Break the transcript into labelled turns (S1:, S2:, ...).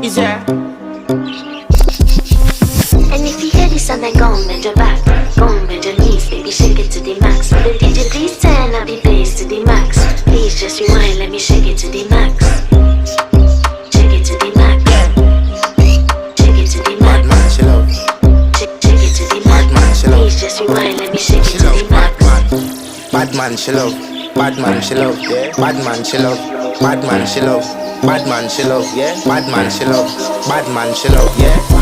S1: Easier.
S2: And if you hear this song, then go and bend your back, go and bend your knees, baby, shake it to the max. Will the DJ please turn up the bass to the max? Please just rewind, let me shake it to the max. Shake it to the max. Shake it to the max.
S3: Bad man, she love.
S2: Shake it to the max.
S3: Bad man, she love.
S2: Please just rewind, let me shake it
S3: She
S2: to
S3: love.
S2: the max.
S3: Bad man, she love. Bad man, she love. Bad man, she love. Bad man, she love. Bad man, she love. Bad man, she love. Bad man, she love. Yeah.